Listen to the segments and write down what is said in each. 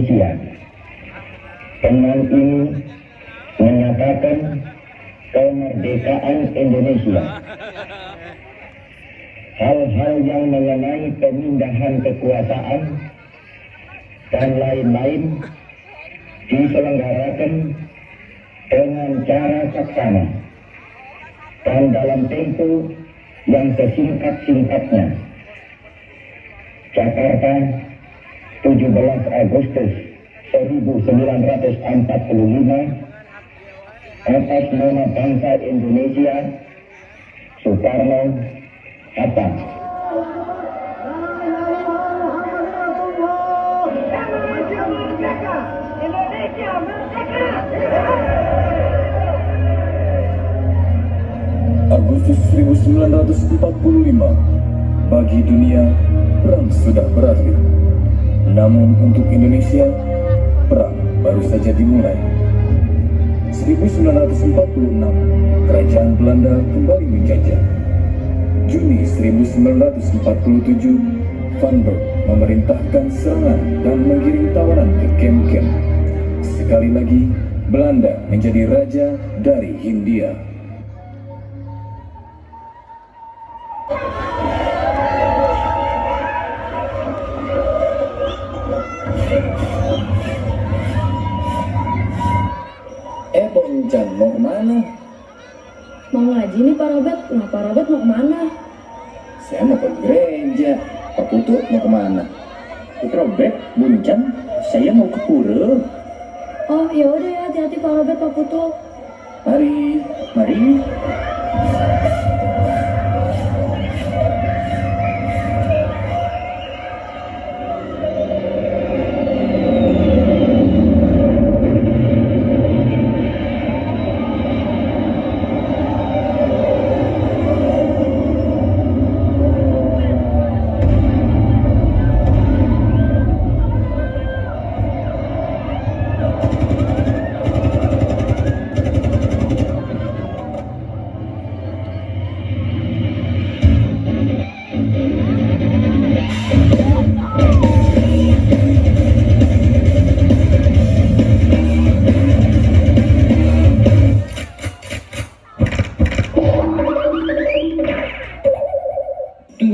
Indonesia. Dengan ini menyatakan kemerdekaan Indonesia. Hal-hal yang mengenai pemindahan kekuasaan dan lain-lain diselenggarakan dengan cara saksama dan dalam tempo yang sesingkat-singkatnya. Jakarta, 17 Agustus 1945, atas nama bangsa Indonesia, Soekarno, Hatta. Agustus 1945, bagi dunia perang sudah berakhir. Namun untuk Indonesia, perang baru saja dimulai. 1946, Kerajaan Belanda kembali menjajah. Juni 1947, Van Berg memerintahkan serangan dan mengirim tawanan ke kem-kem. Sekali lagi, Belanda menjadi raja dari Hindia. Boncan, mau kemana? Mau ngaji nih Pak Robert. Nah Pak Robert mau kemana? Saya mau ke gereja. Pak Putu mau kemana? Pak Robert, Boncan, saya mau ke pura. Oh ya udah ya, hati-hati Pak Robert, Pak Putu. Mari, mari.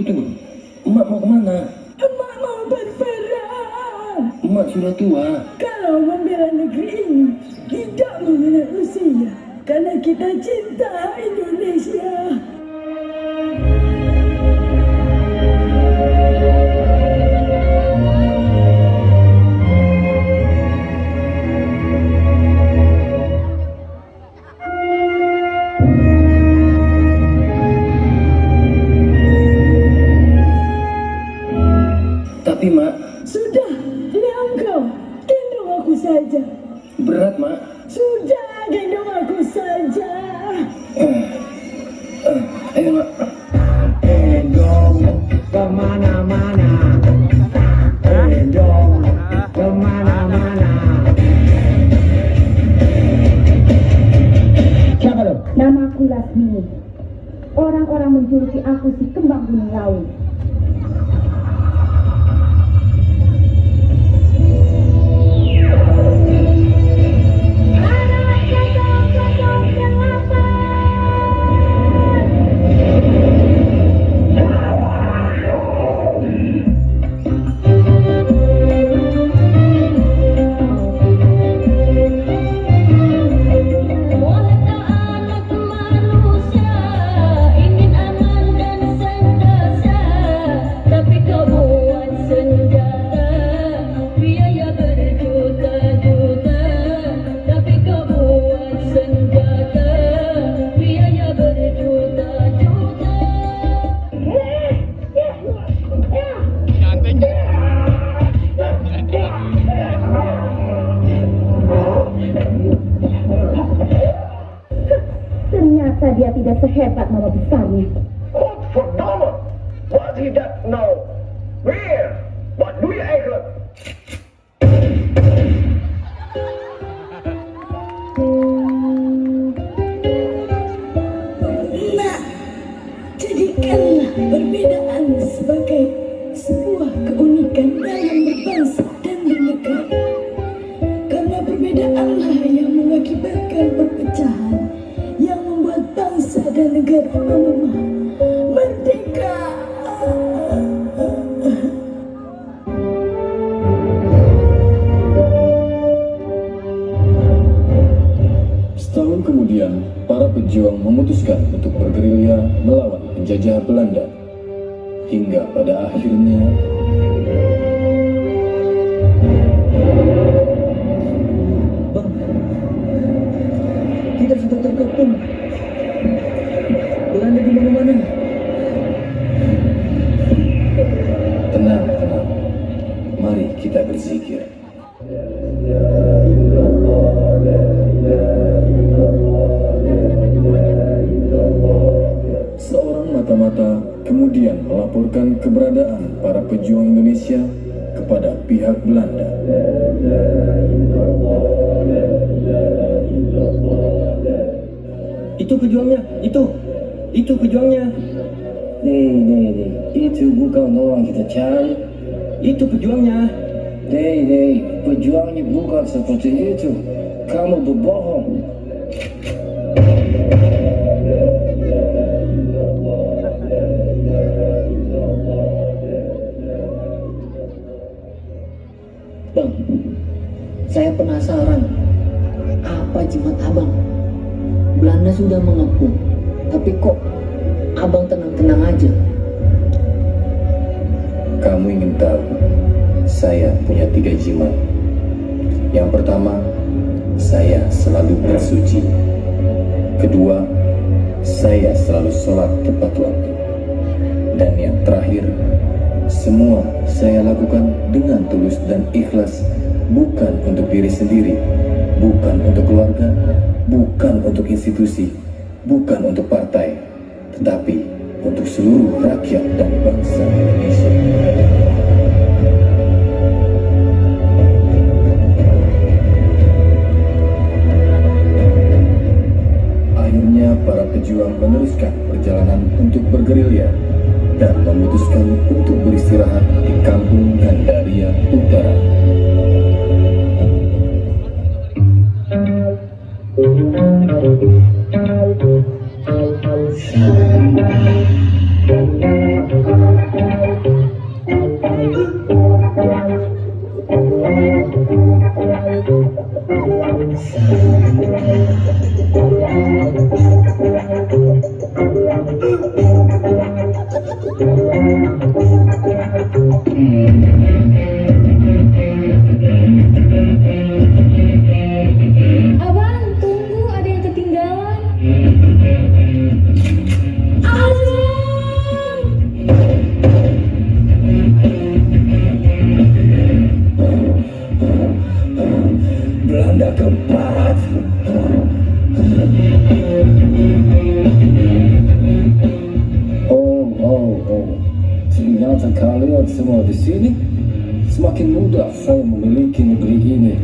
Tunggu. Emak mau kemana? Emak mau berperang. Emak sudah tua. Kalau membela negeri ini tidak mengenal usia, karena kita cinta Indonesia. Tapi Mak, Sudah, ini engkau. Gendong aku saja. berat Mak. Sudah, gendong aku saja. Ayo Mak. Gendong kemana-mana, gendong kemana-mana. Siapa lo? Namaku Lasmini. Orang-orang menjuluki aku si Kembang Gunung Laut. Ternyata dia tidak sehebat mama besarnya. What for dollar? What he that know? Where? What do you expect? Nak, jadikanlah perbedaan sebagai sebuah keunikan dalam berbangsa dan bernegara. menyelesaikan perpecahan yang membuat bangsa dan negara lemah. Merdeka! Setahun kemudian, para pejuang memutuskan untuk bergerilya melawan penjajah Belanda. Hingga pada akhirnya Bang, kita sudah terkepung. Belanda di mana-mana. tenang, tenang. Mari kita berzikir. Seorang mata-mata kemudian melaporkan keberadaan para pejuang Indonesia kepada pihak Belanda. Itu pejuangnya, itu pejuangnya. Dei, itu bukan orang kita cari. Itu pejuangnya. Dei, pejuangnya bukan seperti itu. Kamu berbohong. Bang, saya penasaran. Apa jimat abang? Belanda sudah mengepung, tapi kok abang tenang-tenang aja? Kamu ingin tahu? Saya punya 3 jimat. Yang pertama, saya selalu bersuci. Kedua, saya selalu sholat tepat waktu. Dan yang terakhir, semua saya lakukan dengan tulus dan ikhlas, bukan untuk diri sendiri, bukan untuk keluarga, bukan untuk institusi, bukan untuk partai, tetapi untuk seluruh rakyat dan bangsa Indonesia. Akhirnya para pejuang meneruskan perjalanan untuk bergerilya dan memutuskan untuk beristirahat di kampung Gandaria Utara. Abang, tunggu, ada yang ketinggalan. Belanda keempat. Oh. Ternyata kalian semua di sini. Semakin mudah saya memiliki negeri ini.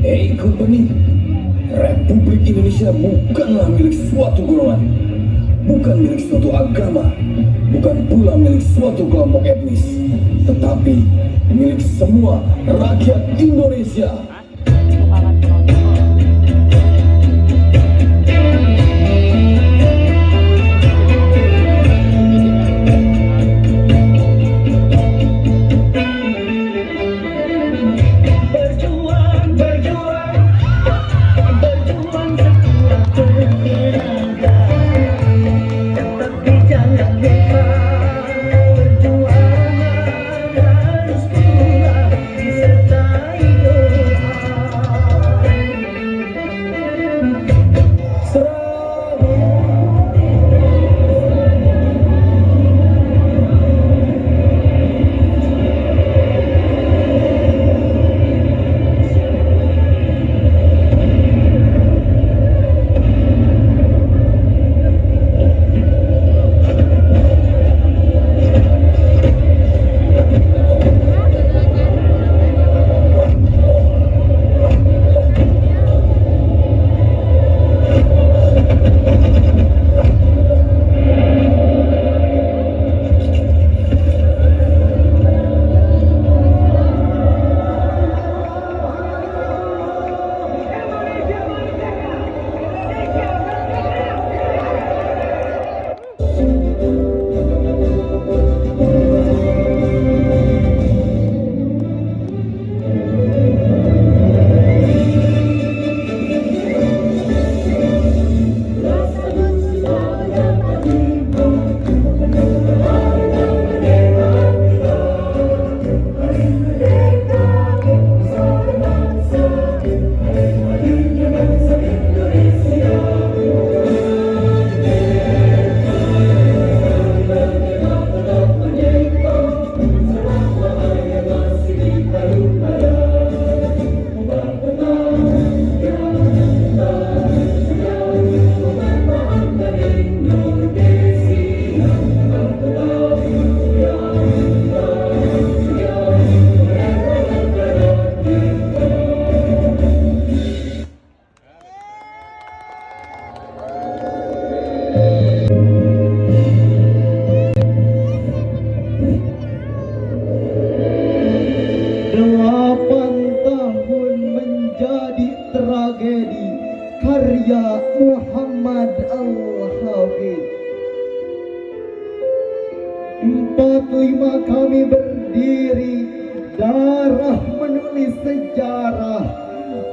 Hei Company, Republik Indonesia bukanlah milik suatu golongan, bukan milik suatu agama, bukan pula milik suatu kelompok etnis, tetapi milik semua rakyat Indonesia.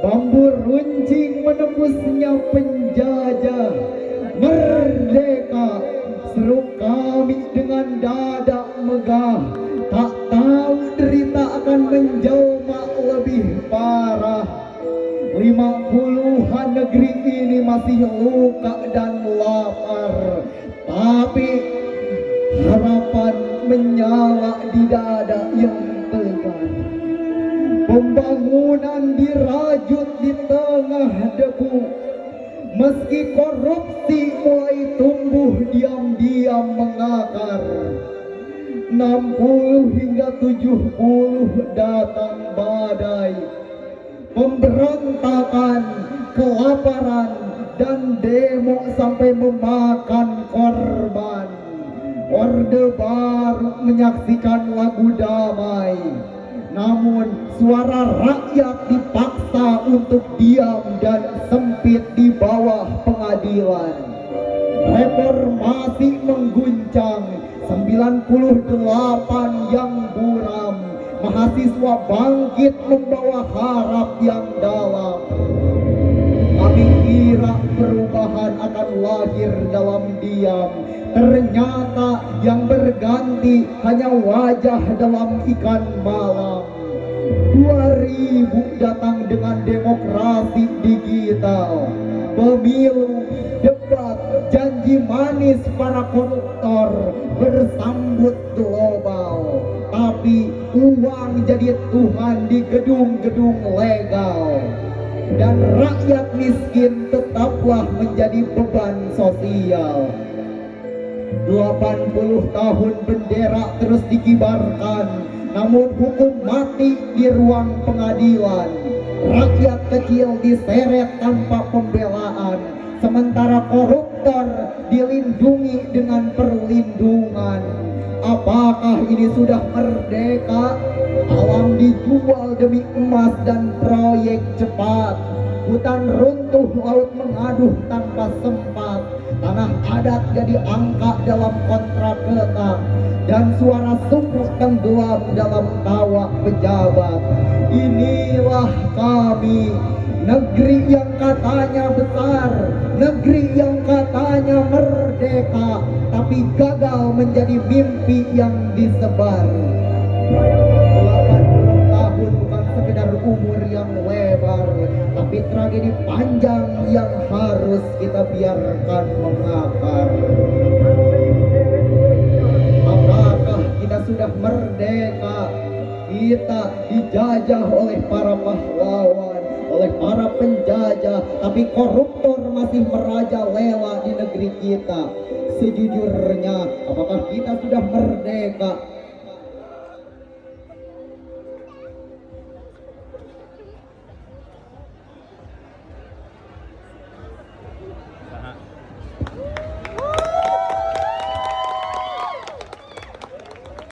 bambu runcing menembusnya penjajah. Merdeka, seru kami dengan dada megah. Tak tahu derita akan menjelma lebih parah. 50-an negeri ini masih luka dan lapar, tapi harapan menyala di dada yang tegar. Pembangunan dirajut di tengah debu, meski korupsi mulai tumbuh diam-diam mengakar. 60 hingga 70 datang badai, pemberontakan, kelaparan, dan demo sampai memakan korban. Orde Baru menyaksikan lagu damai, namun suara rakyat dipaksa untuk diam dan sempit di bawah pengadilan. Reformasi mengguncang, 98 yang buram. Mahasiswa bangkit membawa harap yang dalam. Kami kira perubahan akan lahir dalam diam. Ternyata yang berganti hanya wajah dalam ikan malam. 2000 datang dengan demokrasi digital, pemilu, debat, janji manis para koruptor bersambut global. Tapi uang jadi Tuhan di gedung-gedung legal, dan rakyat miskin tetaplah menjadi beban sosial. 80 tahun bendera terus dikibarkan, namun hukum mati di ruang pengadilan. Rakyat kecil diseret tanpa pembelaan, sementara koruptor dilindungi dengan perlindungan. Apakah ini sudah merdeka? Alam dijual demi emas dan proyek cepat. Hutan runtuh, laut mengaduh tanpa sempat. Tanah adat jadi angka dalam kontrak letak, dan suara suku tenggelam dalam tawa pejabat. Inilah kami, negeri yang katanya besar, negeri yang katanya merdeka, tapi gagal menjadi mimpi yang disebar. 80 tahun bukan sekedar umur yang lebar, tapi tragedi panjang yang harus kita biarkan mengakar. Apakah kita sudah merdeka? Kita dijajah oleh para pahlawan, oleh para penjajah, tapi koruptor masih merajalela di negeri kita. Sejujurnya, apakah kita sudah merdeka?